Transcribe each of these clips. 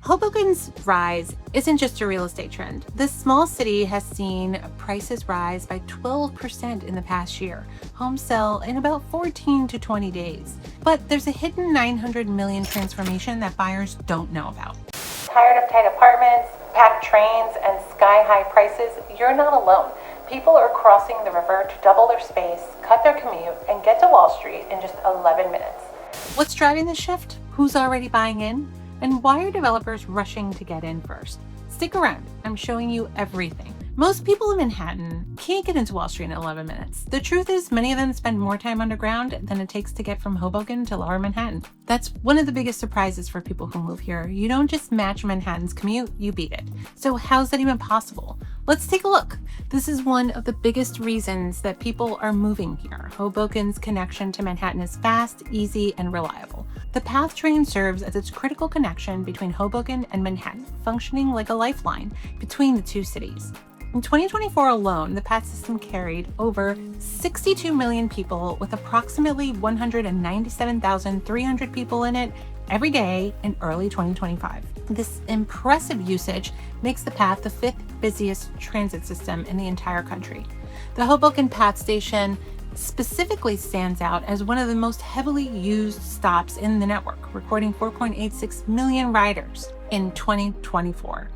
Hoboken's rise isn't just a real estate trend. This small city has seen prices rise by 12% in the past year. Homes sell in about 14 to 20 days. But there's a hidden $900 million transformation that buyers don't know about. Tired of tight apartments, packed trains, and sky-high prices? You're not alone. People are crossing the river to double their space, cut their commute, and get to Wall Street in just 11 minutes. What's driving this shift? Who's already buying in? And why are developers rushing to get in first? Stick around, I'm showing you everything. Most people in Manhattan can't get into Wall Street in 11 minutes. The truth is, many of them spend more time underground than it takes to get from Hoboken to Lower Manhattan. That's one of the biggest surprises for people who move here. You don't just match Manhattan's commute, you beat it. So how's that even possible? Let's take a look. This is one of the biggest reasons that people are moving here. Hoboken's connection to Manhattan is fast, easy, and reliable. The PATH train serves as its critical connection between Hoboken and Manhattan, functioning like a lifeline between the two cities. In 2024 alone, the PATH system carried over 62 million people with approximately 197,300 people in it every day in early 2025. This impressive usage makes the PATH the fifth busiest transit system in the entire country. The Hoboken PATH station specifically stands out as one of the most heavily used stops in the network, recording 4.86 million riders in 2024.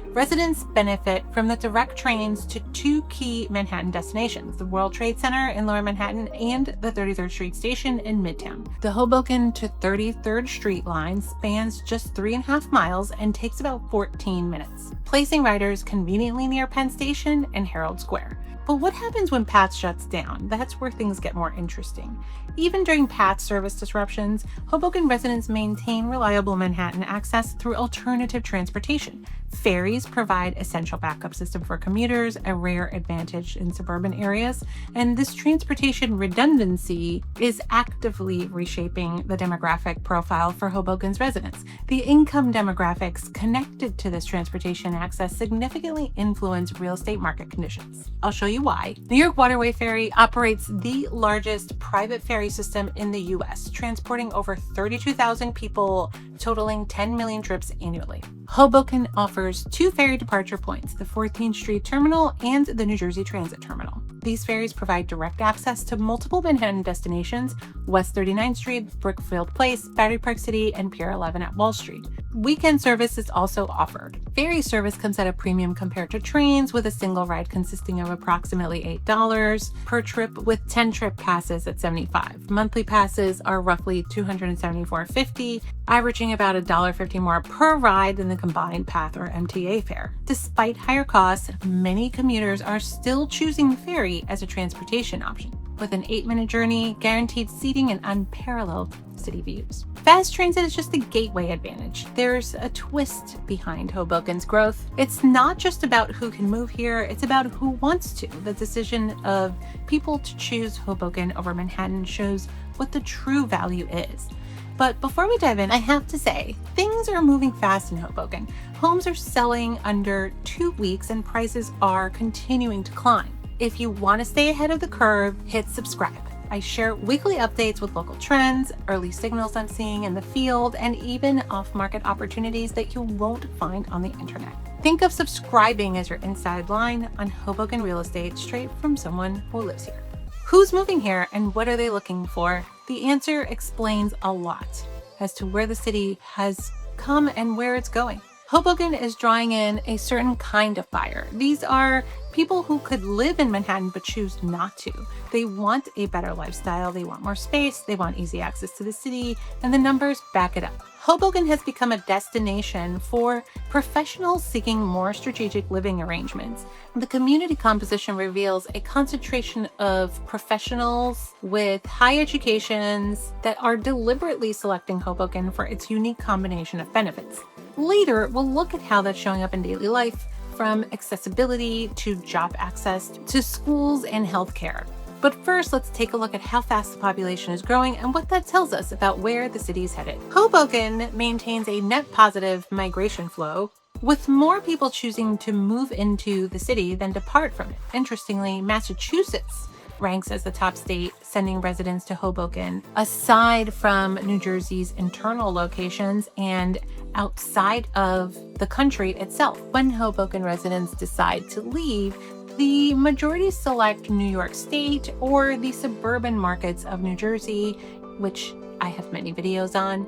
Residents benefit from the direct trains to two key Manhattan destinations, the World Trade Center in Lower Manhattan and the 33rd Street Station in Midtown. The Hoboken to 33rd Street line spans just 3.5 miles and takes about 14 minutes, placing riders conveniently near Penn Station and Herald Square. But what happens when PATH shuts down? That's where things get more interesting. Even during PATH service disruptions, Hoboken residents maintain reliable Manhattan access through alternative transportation. Ferries provide essential backup system for commuters, a rare advantage in suburban areas, and this transportation redundancy is actively reshaping the demographic profile for Hoboken's residents. The income demographics connected to this transportation access significantly influence real estate market conditions. I'll show you why. New York Waterway Ferry operates the largest private ferry system in the US, transporting over 32,000 people, totaling 10 million trips annually. Hoboken offers two ferry departure points, the 14th Street Terminal and the New Jersey Transit Terminal. These ferries provide direct access to multiple Manhattan destinations: West 39th Street, Brookfield Place, Battery Park City, and Pier 11 at Wall Street. Weekend service is also offered. Ferry service comes at a premium compared to trains, with a single ride consisting of approximately $8 per trip, with 10 trip passes at $75. Monthly passes are roughly $274.50, averaging about $1.50 more per ride than the combined PATH or MTA fare. Despite higher costs, many commuters are still choosing the ferry as a transportation option, with an 8-minute journey, guaranteed seating, and unparalleled city views. Fast transit is just a gateway advantage. There's a twist behind Hoboken's growth. It's not just about who can move here, it's about who wants to. The decision of people to choose Hoboken over Manhattan shows what the true value is. But before we dive in, I have to say, things are moving fast in Hoboken. Homes are selling under 2 weeks and prices are continuing to climb. If you want to stay ahead of the curve, hit subscribe. I share weekly updates with local trends, early signals I'm seeing in the field, and even off-market opportunities that you won't find on the internet. Think of subscribing as your inside line on Hoboken real estate, straight from someone who lives here. Who's moving here and what are they looking for? The answer explains a lot as to where the city has come and where it's going. Hoboken is drawing in a certain kind of buyer. These are people who could live in Manhattan but choose not to. They want a better lifestyle, they want more space, they want easy access to the city, and the numbers back it up. Hoboken has become a destination for professionals seeking more strategic living arrangements. The community composition reveals a concentration of professionals with high educations that are deliberately selecting Hoboken for its unique combination of benefits. Later, we'll look at how that's showing up in daily life, from accessibility to job access to schools and healthcare. But first, let's take a look at how fast the population is growing and what that tells us about where the city is headed. Hoboken maintains a net positive migration flow, with more people choosing to move into the city than depart from it. Interestingly, Massachusetts ranks as the top state sending residents to Hoboken, aside from New Jersey's internal locations and outside of the country itself. When Hoboken residents decide to leave, the majority select New York State or the suburban markets of New Jersey, which I have many videos on,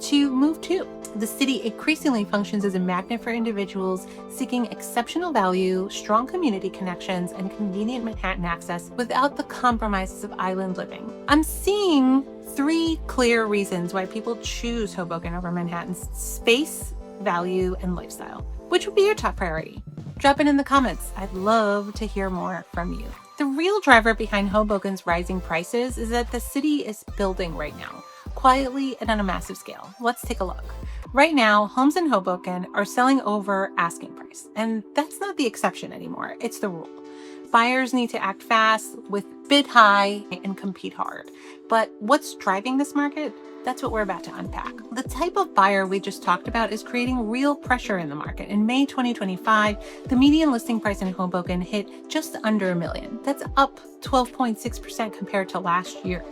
to move to. The city increasingly functions as a magnet for individuals seeking exceptional value, strong community connections, and convenient Manhattan access without the compromises of island living. I'm seeing 3 clear reasons why people choose Hoboken over Manhattan's space, value, and lifestyle. Which would be your top priority? Drop it in the comments. I'd love to hear more from you. The real driver behind Hoboken's rising prices is that the city is building right now, quietly and on a massive scale. Let's take a look. Right now, homes in Hoboken are selling over asking price, and that's not the exception anymore. It's the rule. Buyers need to act fast, with bid high, and compete hard. But what's driving this market? That's what we're about to unpack. The type of buyer we just talked about is creating real pressure in the market. In May 2025, the median listing price in Hoboken hit just under $1 million. That's up 12.6% compared to last year.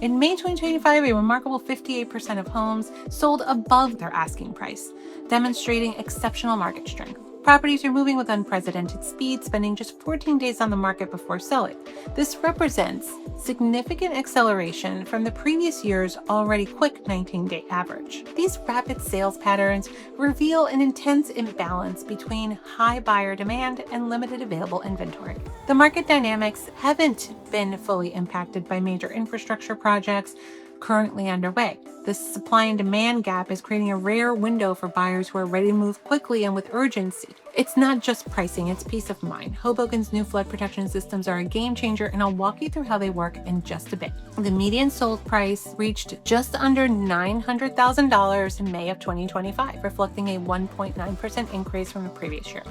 In May 2025, a remarkable 58% of homes sold above their asking price, demonstrating exceptional market strength. Properties are moving with unprecedented speed, spending just 14 days on the market before selling. This represents significant acceleration from the previous year's already quick 19-day average. These rapid sales patterns reveal an intense imbalance between high buyer demand and limited available inventory. The market dynamics haven't been fully impacted by major infrastructure projects currently underway. The supply and demand gap is creating a rare window for buyers who are ready to move quickly and with urgency. It's not just pricing, it's peace of mind. Hoboken's new flood protection systems are a game changer, and I'll walk you through how they work in just a bit. The median sold price reached just under $900,000 in May of 2025, reflecting a 1.9% increase from the previous year.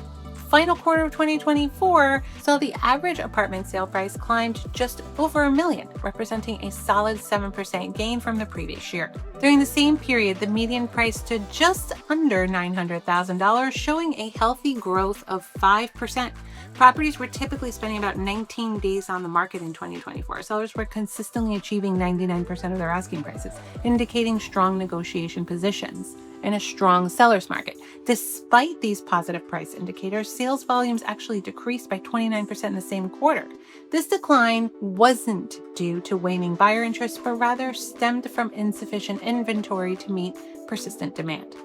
Final quarter of 2024 saw the average apartment sale price climbed just over $1 million, representing a solid 7% gain from the previous year. During the same period, the median price stood just under $900,000, showing a healthy growth of 5%. Properties were typically spending about 19 days on the market in 2024. Sellers were consistently achieving 99% of their asking prices, indicating strong negotiation positions in a strong seller's market. Despite these positive price indicators, sales volumes actually decreased by 29% in the same quarter. This decline wasn't due to waning buyer interest, but rather stemmed from insufficient inventory to meet persistent demand.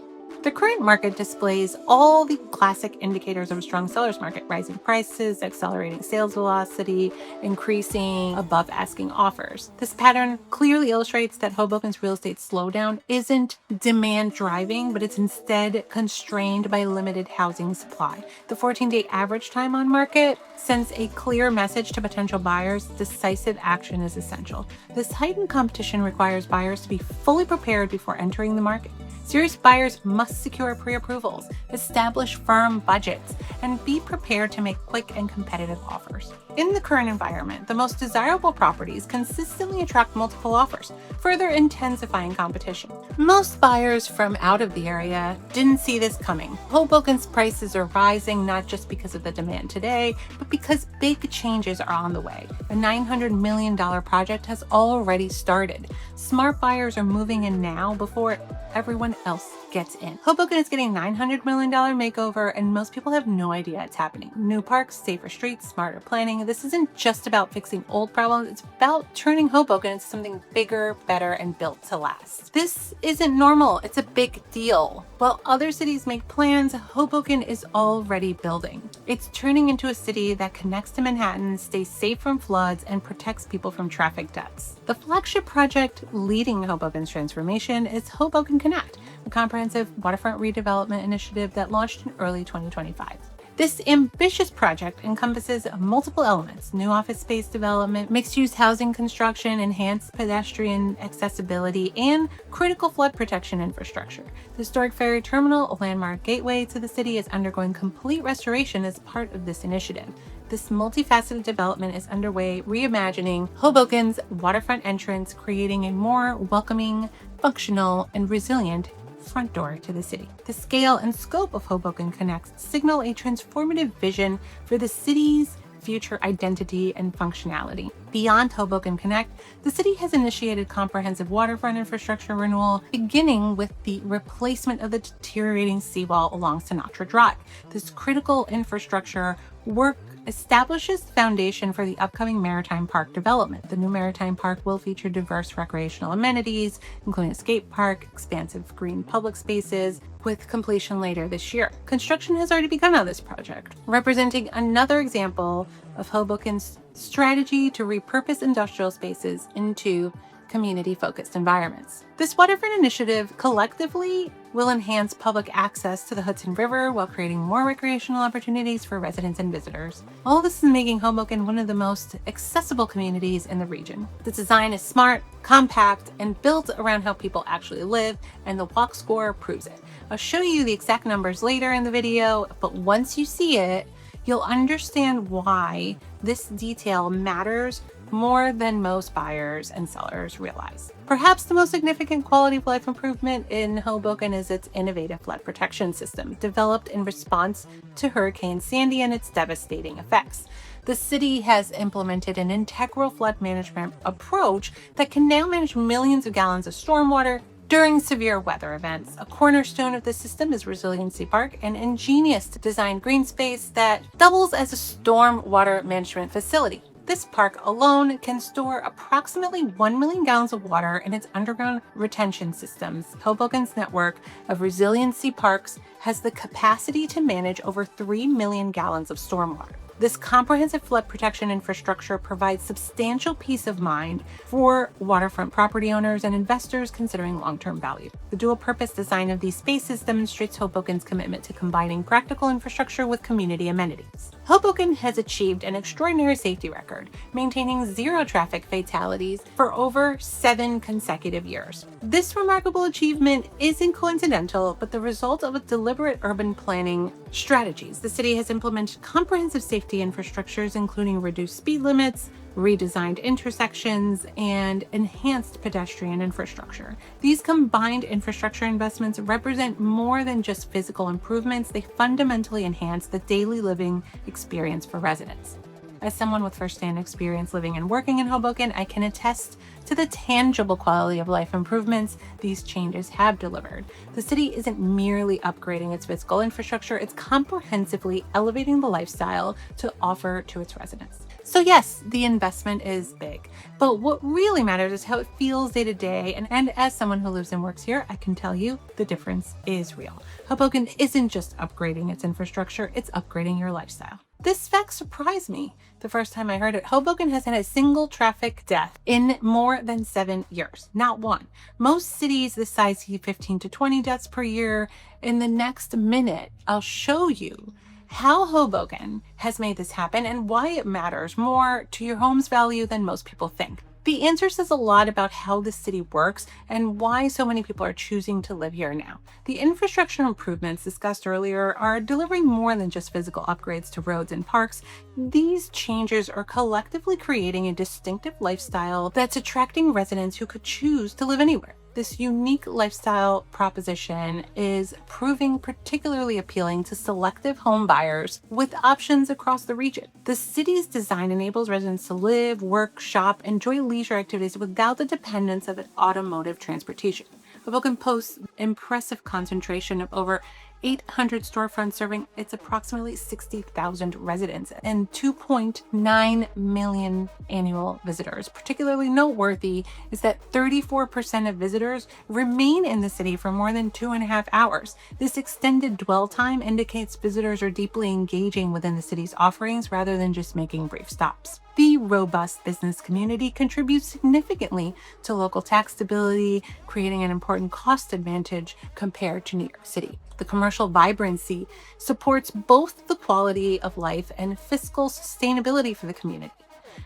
The current market displays all the classic indicators of a strong seller's market: rising prices, accelerating sales velocity, increasing above asking offers. This pattern clearly illustrates that Hoboken's real estate slowdown isn't demand driving, but it's instead constrained by limited housing supply. The 14-day average time on market sends a clear message to potential buyers: decisive action is essential. This heightened competition requires buyers to be fully prepared before entering the market. Serious buyers must secure pre-approvals, establish firm budgets, and be prepared to make quick and competitive offers. In the current environment, the most desirable properties consistently attract multiple offers, further intensifying competition. Most buyers from out of the area didn't see this coming. Hoboken's prices are rising not just because of the demand today, but because big changes are on the way. A $900 million project has already started. Smart buyers are moving in now before everyone else gets in. Hoboken is getting $900 million makeover, and most people have no idea it's happening. New parks, safer streets, smarter planning. This isn't just about fixing old problems, it's about turning Hoboken into something bigger, better, and built to last. This isn't normal, it's a big deal. While other cities make plans, Hoboken is already building. It's turning into a city that connects to Manhattan, stays safe from floods, and protects people from traffic deaths. The flagship project leading Hoboken's transformation is Hoboken Connect, a comprehensive waterfront redevelopment initiative that launched in early 2025. This ambitious project encompasses multiple elements: new office space development, mixed-use housing construction, enhanced pedestrian accessibility, and critical flood protection infrastructure. The historic ferry terminal, a landmark gateway to the city, is undergoing complete restoration as part of this initiative. This multifaceted development is underway, reimagining Hoboken's waterfront entrance, creating a more welcoming, functional, and resilient front door to the city. The scale and scope of Hoboken Connect signal a transformative vision for the city's future identity and functionality. Beyond Hoboken Connect, the city has initiated comprehensive waterfront infrastructure renewal, beginning with the replacement of the deteriorating seawall along Sinatra Drive. This critical infrastructure work establishes the foundation for the upcoming Maritime Park development. The new Maritime Park will feature diverse recreational amenities, including a skate park, expansive green public spaces, with completion later this year. Construction has already begun on this project, representing another example of Hoboken's strategy to repurpose industrial spaces into community-focused environments. This waterfront initiative collectively will enhance public access to the Hudson River while creating more recreational opportunities for residents and visitors. All this is making Hoboken one of the most accessible communities in the region. The design is smart, compact, and built around how people actually live, and the Walk Score proves it. I'll show you the exact numbers later in the video, but once you see it, you'll understand why this detail matters more than most buyers and sellers realize. Perhaps the most significant quality of life improvement in Hoboken is its innovative flood protection system, developed in response to Hurricane Sandy and its devastating effects. The city has implemented an integral flood management approach that can now manage millions of gallons of stormwater during severe weather events. A cornerstone of the system is Resiliency Park, an ingenious designed green space that doubles as a storm water management facility. This park alone can store approximately 1 million gallons of water in its underground retention systems. Hoboken's network of resiliency parks has the capacity to manage over 3 million gallons of stormwater. This comprehensive flood protection infrastructure provides substantial peace of mind for waterfront property owners and investors considering long-term value. The dual-purpose design of these spaces demonstrates Hoboken's commitment to combining practical infrastructure with community amenities. Hoboken has achieved an extraordinary safety record, maintaining 0 traffic fatalities for over 7 consecutive years. This remarkable achievement isn't coincidental, but the result of a deliberate urban planning strategies. The city has implemented comprehensive safety infrastructures, including reduced speed limits, redesigned intersections, and enhanced pedestrian infrastructure. These combined infrastructure investments represent more than just physical improvements. They fundamentally enhance the daily living experience for residents. As someone with firsthand experience living and working in Hoboken, I can attest to the tangible quality of life improvements these changes have delivered. The city isn't merely upgrading its physical infrastructure, it's comprehensively elevating the lifestyle to offer to its residents. So yes, the investment is big, but what really matters is how it feels day to day. And as someone who lives and works here, I can tell you the difference is real. Hoboken isn't just upgrading its infrastructure, it's upgrading your lifestyle. This fact surprised me the first time I heard it. Hoboken has had a single traffic death in more than 7 years, not one. Most cities this size see 15 to 20 deaths per year. In the next minute, I'll show you how Hoboken has made this happen and why it matters more to your home's value than most people think. The answer says a lot about how the city works and why so many people are choosing to live here now. The infrastructure improvements discussed earlier are delivering more than just physical upgrades to roads and parks. These changes are collectively creating a distinctive lifestyle that's attracting residents who could choose to live anywhere. This unique lifestyle proposition is proving particularly appealing to selective home buyers with options across the region. The city's design enables residents to live, work, shop, enjoy leisure activities without the dependence of automotive transportation. Hoboken boasts impressive concentration of over 800 storefronts serving its approximately 60,000 residents and 2.9 million annual visitors. Particularly noteworthy is that 34% of visitors remain in the city for more than 2.5 hours. This extended dwell time indicates visitors are deeply engaging within the city's offerings rather than just making brief stops. The robust business community contributes significantly to local tax stability, creating an important cost advantage compared to New York City. The commercial vibrancy supports both the quality of life and fiscal sustainability for the community.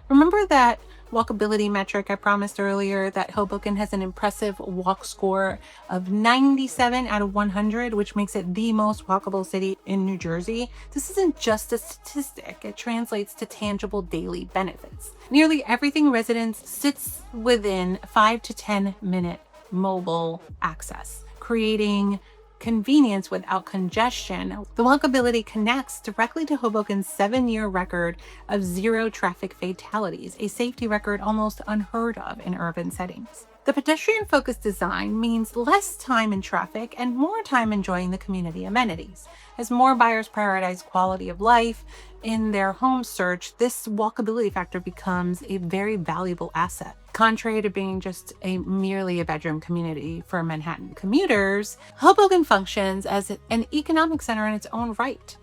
Remember that walkability metric I promised earlier, that Hoboken has an impressive walk score of 97 out of 100, which makes it the most walkable city in New Jersey. This isn't just a statistic, it translates to tangible daily benefits. Nearly everything residents sits within 5 to 10 minute mobile access, creating convenience without congestion. The Walkability connects directly to Hoboken's 7-year record of zero traffic fatalities, a safety record almost unheard of in urban settings. The pedestrian-focused design means less time in traffic and more time enjoying the community amenities. As more buyers prioritize quality of life in their home search, this walkability factor becomes a very valuable asset. Contrary to being just merely a bedroom community for Manhattan commuters, Hoboken functions as an economic center in its own right.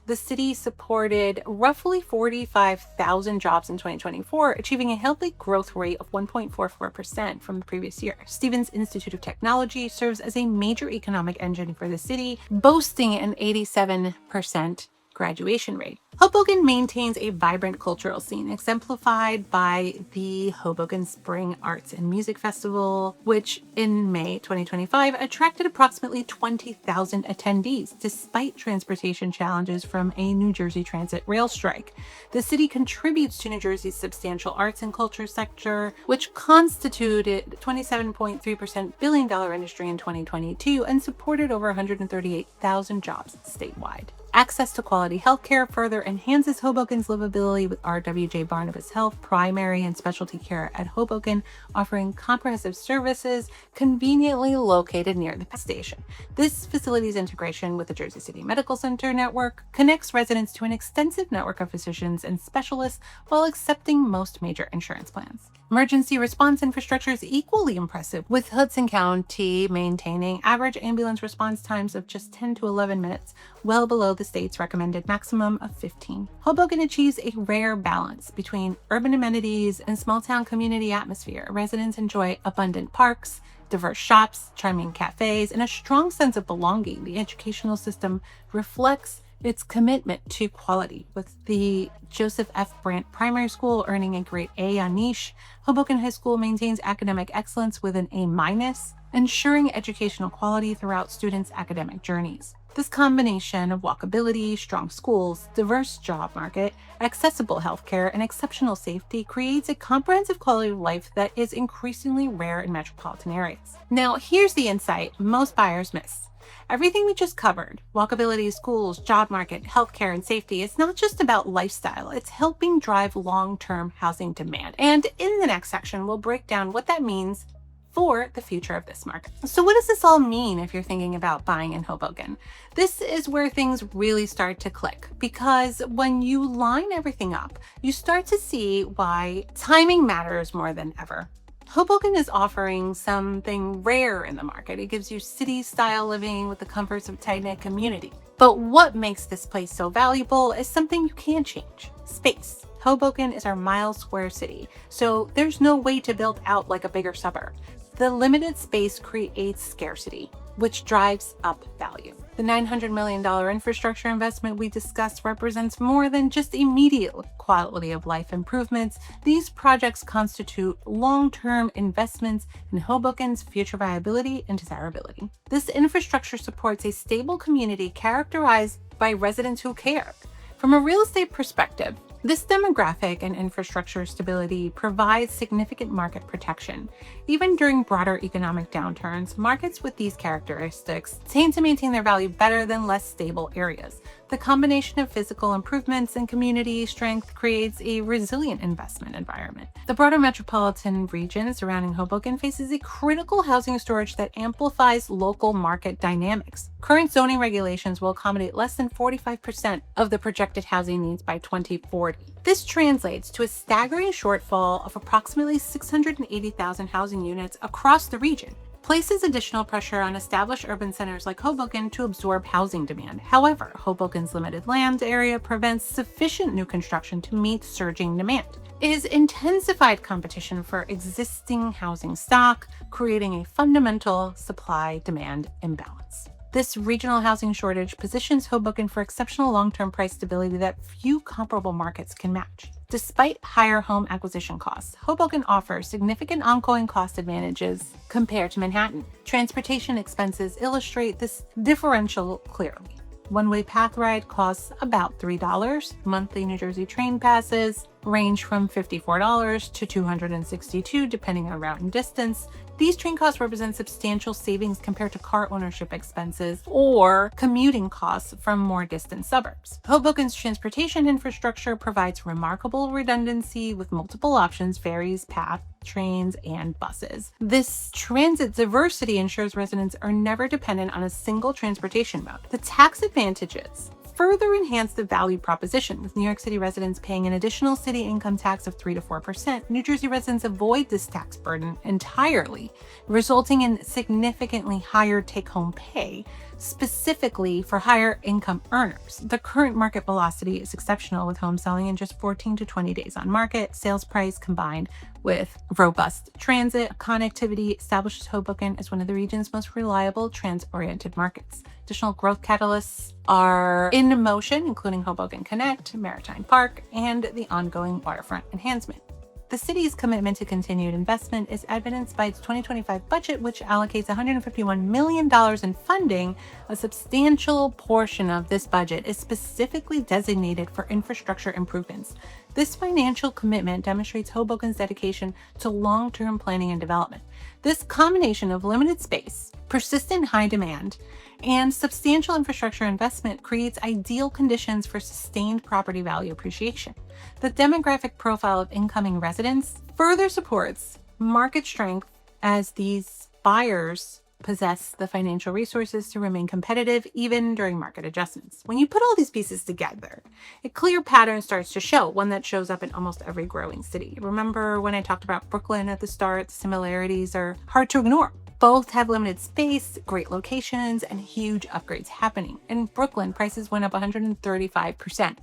The city supported roughly 45,000 jobs in 2024, achieving a healthy growth rate of 1.44% from the previous year. Stevens Institute of Technology serves as a major economic engine for the city, boasting an 87% graduation rate. Hoboken maintains a vibrant cultural scene, exemplified by the Hoboken Spring Arts and Music Festival, which in May 2025 attracted approximately 20,000 attendees, despite transportation challenges from a New Jersey Transit rail strike. The city contributes to New Jersey's substantial arts and culture sector, which constituted $27.3 billion industry in 2022 and supported over 138,000 jobs statewide. Access to quality healthcare further enhances Hoboken's livability with RWJ Barnabas Health, primary and specialty care at Hoboken, offering comprehensive services conveniently located near the station. This facility's integration with the Jersey City Medical Center network connects residents to an extensive network of physicians and specialists while accepting most major insurance plans. Emergency response infrastructure is equally impressive, with Hudson County maintaining average ambulance response times of just 10 to 11 minutes, well below the state's recommended maximum of 15. Hoboken achieves a rare balance between urban amenities and small-town community atmosphere. Residents enjoy abundant parks, diverse shops, charming cafes, and a strong sense of belonging. The educational system reflects its commitment to quality, with the Joseph F. Brandt Primary School earning a grade A on niche. Hoboken High School maintains academic excellence with an A-, ensuring educational quality throughout students' academic journeys. This combination of walkability, strong schools, diverse job market, accessible healthcare, and exceptional safety creates a comprehensive quality of life that is increasingly rare in metropolitan areas. Now, here's the insight most buyers miss. Everything we just covered, walkability, schools, job market, healthcare, and safety, it's not just about lifestyle, it's helping drive long-term housing demand. And in the next section, we'll break down what that means for the future of this market. So what does this all mean if you're thinking about buying in Hoboken? This is where things really start to click, because when you line everything up, you start to see why timing matters more than ever. Hoboken is offering something rare in the market. It gives you city-style living with the comforts of a tight-knit community. But what makes this place so valuable is something you can't change: space. Hoboken is our mile-square city, so there's no way to build out like a bigger suburb. The limited space creates scarcity, which drives up value. The $900 million infrastructure investment we discussed represents more than just immediate quality of life improvements. These projects constitute long-term investments in Hoboken's future viability and desirability. This infrastructure supports a stable community characterized by residents who care. From a real estate perspective, this demographic and infrastructure stability provides significant market protection. Even during broader economic downturns, markets with these characteristics tend to maintain their value better than less stable areas. The combination of physical improvements and community strength creates a resilient investment environment. The broader metropolitan region surrounding Hoboken faces a critical housing shortage that amplifies local market dynamics. Current zoning regulations will accommodate less than 45% of the projected housing needs by 2040. This translates to a staggering shortfall of approximately 680,000 housing units across the region, places additional pressure on established urban centers like Hoboken to absorb housing demand. However, Hoboken's limited land area prevents sufficient new construction to meet surging demand. It has intensified competition for existing housing stock, creating a fundamental supply-demand imbalance. This regional housing shortage positions Hoboken for exceptional long-term price stability that few comparable markets can match. Despite higher home acquisition costs, Hoboken offers significant ongoing cost advantages compared to Manhattan. Transportation expenses illustrate this differential clearly. One-way path ride costs about $3. Monthly New Jersey train passes range from $54 to $262 depending on route and distance. These train costs represent substantial savings compared to car ownership expenses or commuting costs from more distant suburbs. Hoboken's transportation infrastructure provides remarkable redundancy with multiple options, ferries, path, trains, and buses. This transit diversity ensures residents are never dependent on a single transportation mode. The tax advantages further enhance the value proposition, with New York City residents paying an additional city income tax of 3 to 4%. New Jersey residents avoid this tax burden entirely, resulting in significantly higher take-home pay, specifically for higher income earners. The current market velocity is exceptional, with homes selling in just 14 to 20 days on market. Sales price combined with robust transit connectivity establishes Hoboken as one of the region's most reliable trans-oriented markets. Additional growth catalysts are in motion, including Hoboken Connect, Maritime Park, and the ongoing waterfront enhancement. The city's commitment to continued investment is evidenced by its 2025 budget, which allocates $151 million in funding. A substantial portion of this budget is specifically designated for infrastructure improvements. This financial commitment demonstrates Hoboken's dedication to long-term planning and development. This combination of limited space, persistent high demand, and substantial infrastructure investment creates ideal conditions for sustained property value appreciation. The demographic profile of incoming residents further supports market strength as these buyers possess the financial resources to remain competitive even during market adjustments. When you put all these pieces together, a clear pattern starts to show, one that shows up in almost every growing city. Remember when I talked about Brooklyn at the start? The similarities are hard to ignore. Both have limited space, great locations, and huge upgrades happening. In Brooklyn, prices went up 135%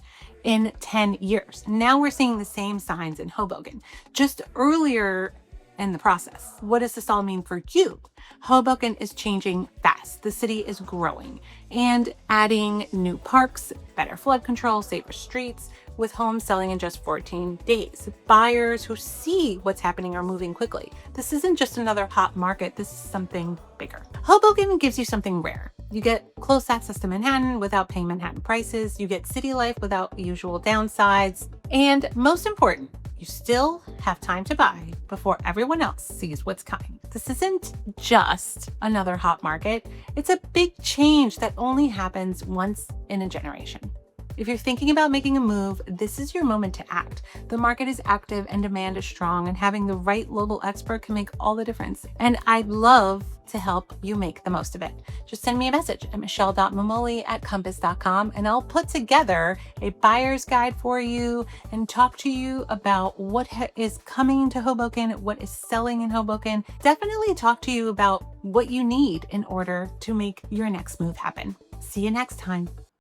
in 10 years. Now we're seeing the same signs in Hoboken, just earlier in the process. What does this all mean for you? Hoboken is changing fast. The city is growing and adding new parks, better flood control, safer streets, with homes selling in just 14 days. Buyers who see what's happening are moving quickly. This isn't just another hot market. This is something bigger. Hoboken gives you something rare. You get close access to Manhattan without paying Manhattan prices. You get city life without usual downsides. And most important, you still have time to buy before everyone else sees what's coming. This isn't just another hot market. It's a big change that only happens once in a generation. If you're thinking about making a move, this is your moment to act. The market is active and demand is strong, and having the right local expert can make all the difference. And I'd love to help you make the most of it. Just send me a message at michelle.mamoli@compass.com, and I'll put together a buyer's guide for you and talk to you about what is coming to Hoboken, what is selling in Hoboken. Definitely talk to you about what you need in order to make your next move happen. See you next time.